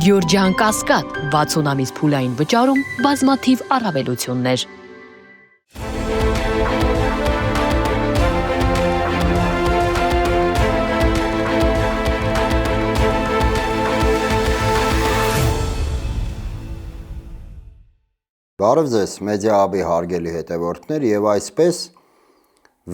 Գյորջյան Կասկադ 60 ամիս փուլային վճարում բազմաթիվ առավելություններ։ Բարև ձեզ, Մեդիա Hub-ի հարգելի հետևորդներ, եւ այսպես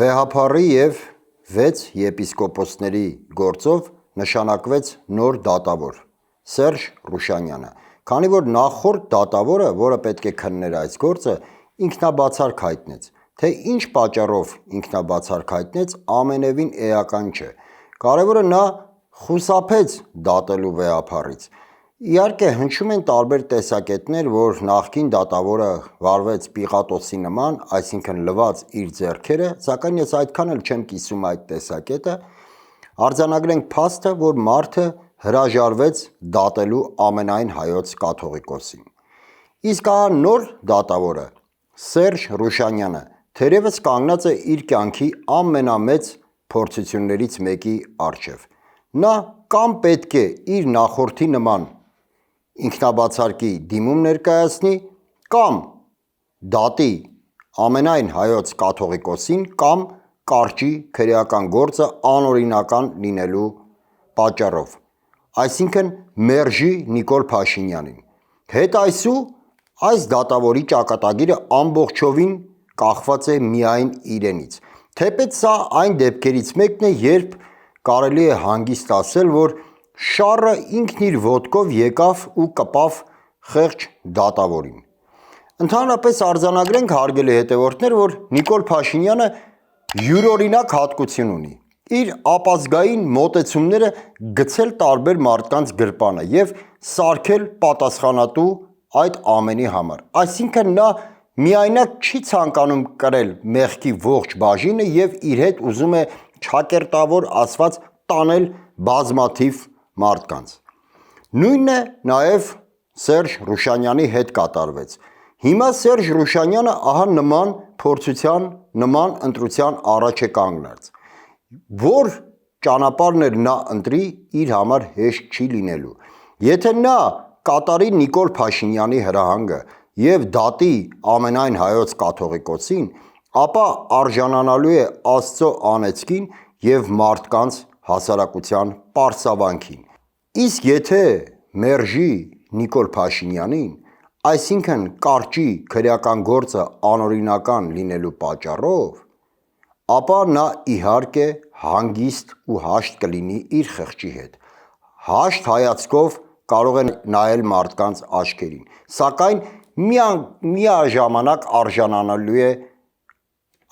վեհափառի եւ 6 եպիսկոպոսների գործով նշանակվեց նոր դատավոր Սերժ Ռուշանյանը, քանի որ նախորդ դատավորը, որը պետք է քններ այս գործը, ինքնաբացարկ հայտնեց, թե ինչ պատճառով ինքնաբացարկ հայտնեց, ամենևին էական չէ, կարևորը նա խուսափեց դատելու վեհափառից։ Իհարկե հնչում են տարբեր տեսակետներ, որ նախկին դատավորը վարվեց Պիղատոսի նման, այսինքն լվաց իր ձեռքերը, սակայն ես այդքան էլ չեմ կիսում այդ տեսակետը, արձանագրենք փաստը, որ մարդը հրաժարվեց դատելու ամենայն հայոց կաթողիկոսին։ Իսկ ահա նոր դատավորը Սերժ Ռուշանյանը թերևս կանգնած է իր կյանքի ամենամեծ փորձություններից մեկի առջև։ Նա կամ պետք է իր նախորդի նման ինքնաբացարկի դիմում ներկայացնի, կամ դատի ամենայն հայոց կաթողիկոսին, կամ կարճի քրեական գործը անօրինական լինելու պատճառով, այսինքն մերժի Նիկոլ Փաշինյանին։ Հետայսու այս դատավորի ճակատագիրը ամբողջովին կախված է միայն իրենից, թեպետ սա այն դեպքերից մեկն է, երբ կարելի է հանգիստ ասել, որ շառը ինքն իր ոտքով եկավ ու կպավ խեղճ դատավորին։ Ընդհանրապես արձանագրենք, հարգելի հետևորդներ, որ Նիկոլ Փաշինյանը յուրօրինակ հատկություն ունի՝ իր ապազգային մոտեցումները գցել տարբեր մարդկանց գրպանը և սարքել պատասխանատու այդ ամենի համար։ Այսինքն նա միայնակ չի ցանկանում կրել մեղքի ողջ բաժինը և իր հետ ուզում է ճակերտավոր ասված տանել բազմաթիվ մարդկանց։ Նույնն է նաև Սերժ Ռուշանյանի հետ կատարվեց։ Հիմա Սերժ Ռուշանյանը ահա նման փորձության, նման ընտրության առաջ է կանգնած, որ ճանապարհն էլ նա ընտրի, իր համար հեշտ չի լինելու։ Եթե նա կատարի Նիկոլ Փաշինյանի հրահանգը և դատի ամենայն հայոց կաթողիկոսին, ապա արժանանալու է Աստծո անեծքին և մարդկանց հասարակության պարսավանքին։ Իսկ եթե մերժի Նիկոլ Փաշինյանին, այսինքն կարճի քրեական գործը անօրինական լինելու պատճառով, ապա նա իհարկե հանգիստ ու հաշտ կլինի իր խղճի հետ, հաշտ հայացքով կարող է նայել մարդկանց աչքերին, սակայն միաժամանակ արժանանալու է,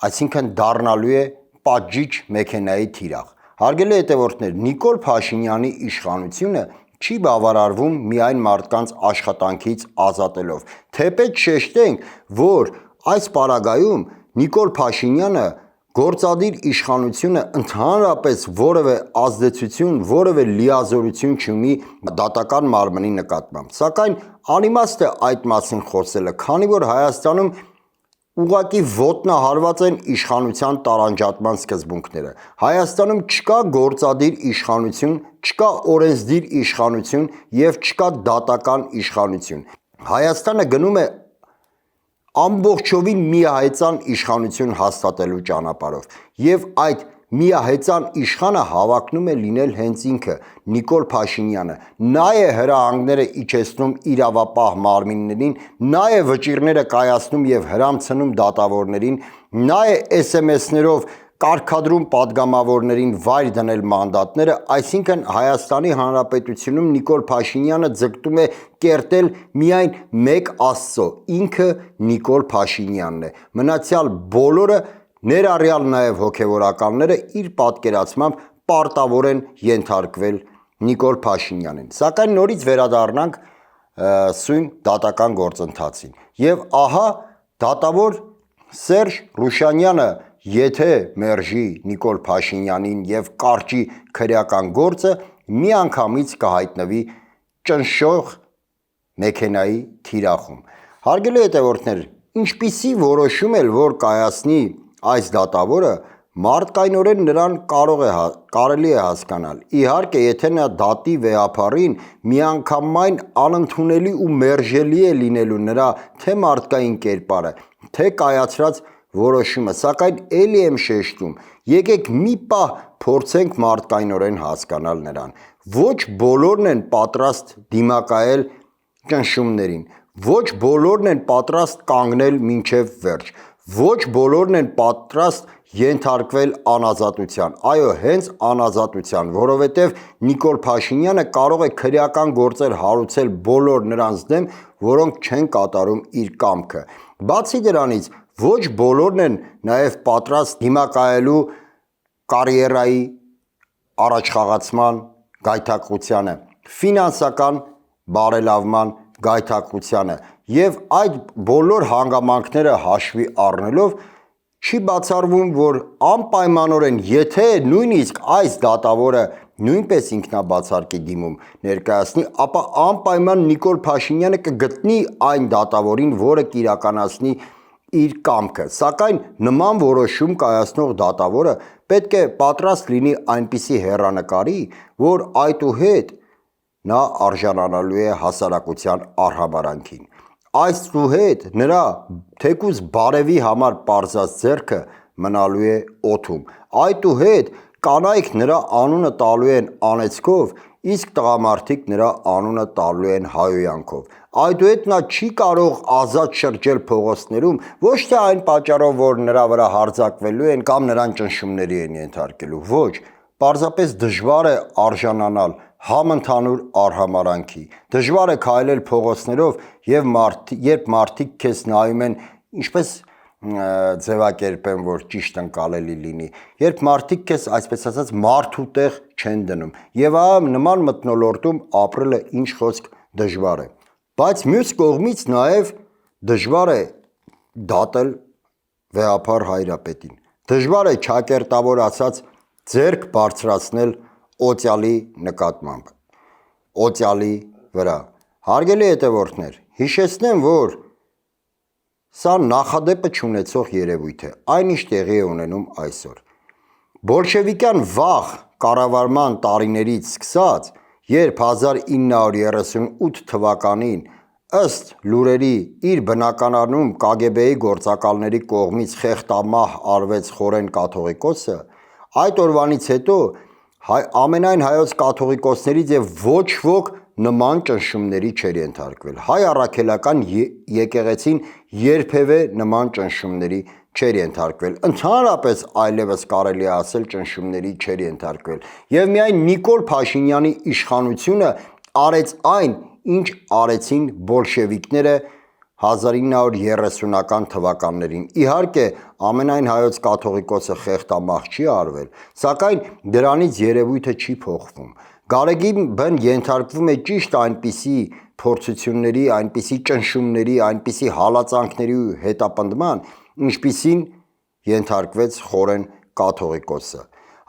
այսինքն դառնալու է պատժիչ մեքենայի թիրախ։ Հարգելի հետևորդներ, Նիկոլ Փաշինյանի իշխանությունը չի բավարարվում միայն մարդկանց աշխատանքից ազատելով, թեպետ շեշտենք, որ այս պարագայում Նիկոլ Փաշինյանը գործադիր իշխանությունը ընդհանրապես որևէ ազդեցություն, որևէ լիազորություն չունի դատական մարմնի նկատմամբ, սակայն անիմաստ է այդ մասին խոսելը, քանի որ Հայաստանում ուղղակի ոտնահարված են իշխանության տարանջատման սկզբունքները։ Հայաստանում չկա գործադիր իշխանություն, չկա օրենսդիր իշխանություն և չկա դատական իշխանություն։ Հայաստանը գնում է ամբողջովին միահեծան իշխանություն հաստատելու ճանապարհով, և այդ միահեծան իշխանը հավակնում է լինել հենց ինքը՝ Նիկոլ Փաշինյանը։ Նա է հրահանգները իջեցնում իրավապահ մարմիններին, նա է վճիռները կայացնում և հրամցնում դատավորներին, նա է SMS-ներով կարգադրում պատգամավորներին վայր դնել մանդատները, այսինքն Հայաստանի Հանրապետությունում Նիկոլ Փաշինյանը ձգտում է կերտել միայն մեկ Աստծո, ինքը Նիկոլ Փաշինյանն է։ Մնացյալ բոլորը, ներառյալ նաև հոգևորականները, իր պատկերացմամբ պարտավոր են ենթարկվել Նիկոլ Փաշինյանին։ Սակայն նորից վերադառնանք սույն դատական գործընթացին։ Եվ ահա դատավոր Սերժ Ռուշանյանը եթե մերժի Նիկոլ Փաշինյանին և կարճի քրեական գործը, միանգամից կհայտնվի ճնշող մեքենայի թիրախում։ Հարգելի հետևորդներ, ինչպիսի որոշում էլ որ կայացնի այս դատավորը, Մարդկայնորեն նրան կարելի է հասկանալ։ Իհարկե, եթե նա դատի վեհապարին, միանգամայն անընդունելի ու մերժելի է լինելու նրա թե մարդկային կերպարը, թե կայացրած որոշումը, սակայն էլի եմ շեշտում, եկեք մի պահ փորձենք մարդկայնորեն հասկանալ նրան։ Ոչ բոլորն են պատրաստ դիմակայել ճնշումներին, ոչ բոլորն են պատրաստ կանգնել մինչև վերջ, ոչ բոլորն են պատրաստ ենթարկվել անազատության, այո, հենց անազատության, որովհետև Նիկոլ Փաշինյանը կարող է քրեական գործեր հարուցել բոլոր նրանց դեմ, որոնք չեն կատարում իր կամքը։ Բացի դրանից, ոչ բոլորն են նաև պատրաստ դիմակայելու կարիերայի առաջխաղացման գայթակղությանը, ֆինանսական բարելավման գայթակղությանը եւ այդ բոլոր հանգամանքները հաշվի առնելով չի բացառվում, որ անպայմանորեն, եթե նույնիսկ այս դատավորը նույնպես ինքնաբացարկի դիմում ներկայացնի, ապա անպայման Նիկոլ Փաշինյանը կգտնի այն դատավորին, որը կիրականացնի իր կամքը, սակայն նման որոշում կայացնող դատավորը պետք է պատրաստ լինի այնպիսի հեռանկարի, որ այդուհետ նա արժանանալու է հասարակության արհամարհանքին։ Այսուհետ նրա թեկուզ բարևի համար պարզած ձեռքը մնալու է օդում։ Այդուհետ կանայք նրա անունը տալու են անեծքով, իսկ տղամարդիկ նրա անունը տալու են հայոյանքով։ Այդուհետ նա չի կարող ազատ շրջել փողոցներում, ոչ թե այն պատճառով, որ նրա վրա հարձակվելու են կամ նրան ճնշումների են ենթարկելու, ոչ, պարզապես դժվար է արժանանալ համընդհանուր արհամարհանքի, դժվար է քայլել փողոցներով եւ երբ մարդիկ քեզ նայում են, ինչպես ձևակերպեմ, որ ճիշտ ընկալելի լինի, երբ մարդիկ քեզ այսպես ասած մարդու տեղ չեն դնում եւ նման մթնոլորտում ապրելը ինչ խոսք դժվար է, բայց մյուս կողմից նաեւ դժվար է դատել վեհապար Հայրապետին, դժվար է ճակերտավոր ասած ձեռք բարձրացնել օծյալի նկատմամբ, օծյալի վրա։ Հարգելի հետևորդներ, հիշեցնեմ, որ սա նախադեպը չունեցող երևույթ է, այնինչ տեղի է ունենում այսօր։ Բոլշևիկյան վաղ կառավարման տարիներից սկսած, երբ 1938 թվականին ըստ լուրերի իր բնակարանում ԿԳԲ-ի գործակալների կողմից խեղդամահ արվեց Խորեն կաթողիկոսը, այդ օրվանից հետո ամենայն հայոց կաթողիկոսներից եւ ոչ ոք նման ճնշումների չէր ենթարկվել։ Հայ առաքելական եկեղեցին երբևէ նման ճնշումների չէր ենթարկվել։ Ընդհանրապես այլևս կարելի է ասել ճնշումների չէր ենթարկվել։ Եվ միայն Նիկոլ Փաշինյանի իշխանությունը արեց այն, ինչ արեցին բոլշևիկները 1930-ական թվականներին։ Իհարկե, ամենայն հայոց կաթողիկոսը խեղդամահ չի արվել, սակայն դրանից երևույթը չի փոխվում։ Գարեգին Բ-ն ենթարկվում է ճիշտ այնպիսի փորձությունների, այնպիսի ճնշումների, այնպիսի հալածանքների ու հետապնդման, ինչպիսին ենթարկվեց Խորեն կաթողիկոսը։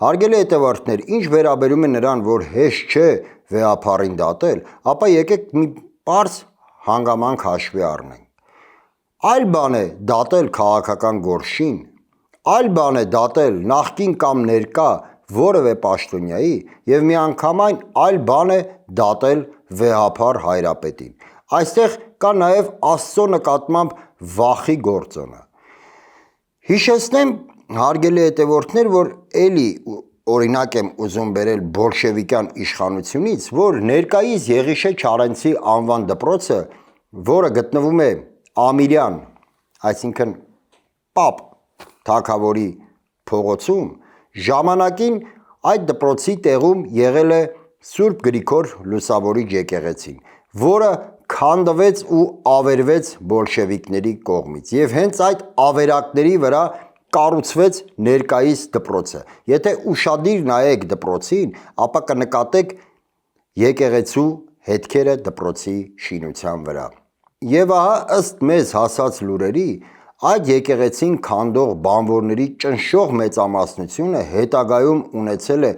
Հարգելի հետևորդներ, ինչ վերաբերում է նրան, որ հեշտ չէ վեհապարին դատել, ապա եկեք մի պարզ հանգամանք հաշվի առնենք։ Այլ բան է դատել քաղաքական գործին, այլ բան է դատել նախկին կամ ներկա որևէ պաշտոնյայի եւ միանգամայն այլ բան է դատել վեհապար Հայրապետին։ Այստեղ կա նաեւ Աստծո նկատմամբ վախի գործոնը։ Հիշեցնեմ, հարգելի հետևորդներ, որ էլի օրինակ եմ ուզում բերել բոլշևիկյան իշխանությունից, որ ներկայիս Եղիշե Չարենցի անվան դպրոցը, որը գտնվում է Ամիրյան, այսինքն Պապ Թագավորի փողոցում, ժամանակին այդ դպրոցի տեղում եղել է Սուրբ Գրիգոր Լուսավորիչ եկեղեցին, որը քանդվեց ու ավերվեց բոլշևիկների կողմից եւ հենց այդ ավերակների վրա կառուցվեց ներկայիս դպրոցը։ Եթե ուշադիր նայեք դպրոցին, ապա կնկատեք եկեղեցու հետքերը դպրոցի շինության վրա։ Եվ ահա ըստ մեզ հասած լուրերի, այդ եկեղեցին քանդող բանվորների ճնշող մեծամասնությունը հետագայում ունեցել է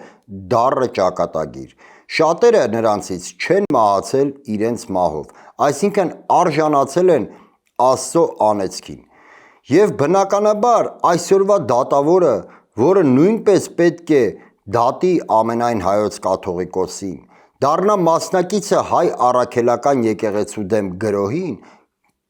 դառը ճակատագիր։ Շատերը նրանցից չեն մահացել իրենց մահով, այսինքն արժանացել են Աստծո անեծքին։ Եվ բնականաբար այսօրվա դատավորը, որը նույնպես պետք է դատի ամենայն հայոց կաթողիկոսին, դառնա մասնակիցը հայ առաքելական եկեղեցու դեմ գրոհին,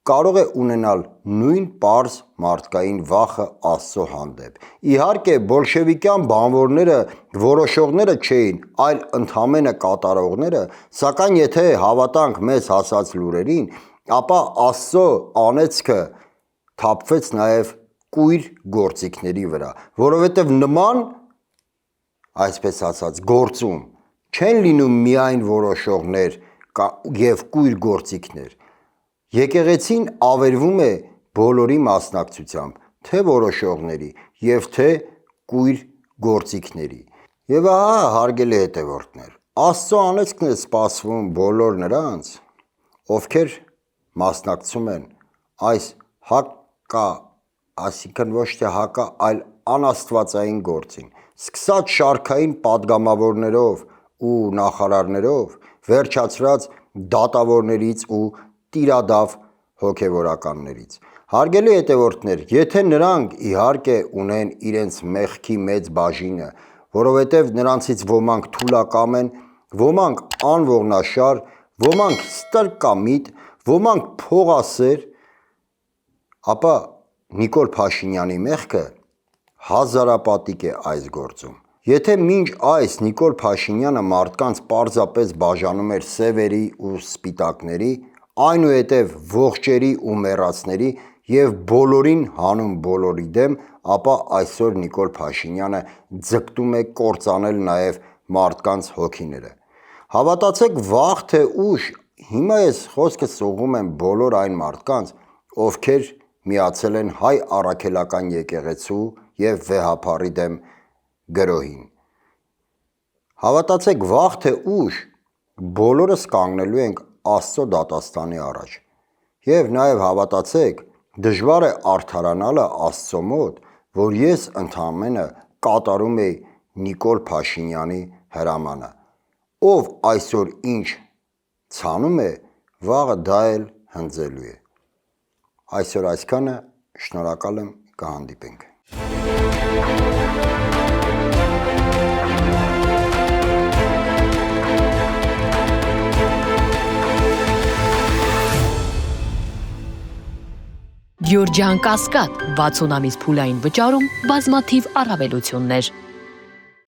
կարող է ունենալ նույն պարզ մարդկային վախը Աստծո հանդեպ։ Իհարկե, բոլշևիկյան բանվորները որոշողները չէին, այլ ընդամենը կատարողները, սակայն եթե հավատանք մեզ հասած լուրերին, ապա Աստծո անեծքը թափվեց նաև կույր գործիքների վրա, որովհետև նման, այսպես ասած, գործում չեն լինում միայն որոշողներ և կույր գործիքներ։ Եկեղեցին ավերվում է բոլորի մասնակցությամբ, թե որոշողների և թե կույր գործիքների։ Եվ ահա, հարգելի հետևորդներ, Աստծո անեծքն է սպասվում բոլոր նրանց, ովքեր մասնակցում են այս այսինքն ոչ թե հակա, այլ անաստվածային գործին, սկսած շարքային պատգամավորներով ու նախարարներով, վերջացրած դատավորներից ու տիրադավ հոգևորականներից։ Հարգելի հետևորդներ, եթե նրանք իհարկե ունեն իրենց մեղքի մեծ բաժինը, որովհետև նրանցից ոմանք թուլակամ են, ոմանք անողնաշար, ոմանք ստրկամիտ, ոմանք փողասեր, ապա Նիկոլ Փաշինյանի մեղքը հազարապատիկ է այս գործում։ Եթե մինչ այս Նիկոլ Փաշինյանը մարդկանց պարզապես բաժանում էր սևերի ու սպիտակների, այնուհետև ողջերի ու մեռածների և բոլորին հանում բոլորի դեմ, ապա այսօր Նիկոլ Փաշինյանը ձգտում է կործանել նաև մարդկանց հոգիները։ Հավատացեք, վաղ թե ուշ, հիմա ես խոսքս ուղղում եմ բոլոր այն մարդկանց, ովքեր միացել են հայ առաքելական եկեղեցու և վեհափառի դեմ գրոհին։ Հավատացեք, վաղ թե ուշ բոլորս կանգնելու ենք Աստծո դատաստանի առաջ։ Եվ նաև հավատացեք, դժվար է արդարանալը Աստծո մոտ, որ ես ընդամենը կատարում էի Նիկոլ Փաշինյանի հրամանը։ Ով այսօր ինչ ցանում է, վաղը դա էլ հնձելու է։ Այսօր այսքանը, շնորհակալ եմ, կհանդիպենք։ Գյուրջան Կասկադ, 60 ամիս փուլային վճարում, բազմաթիվ առավելություններ։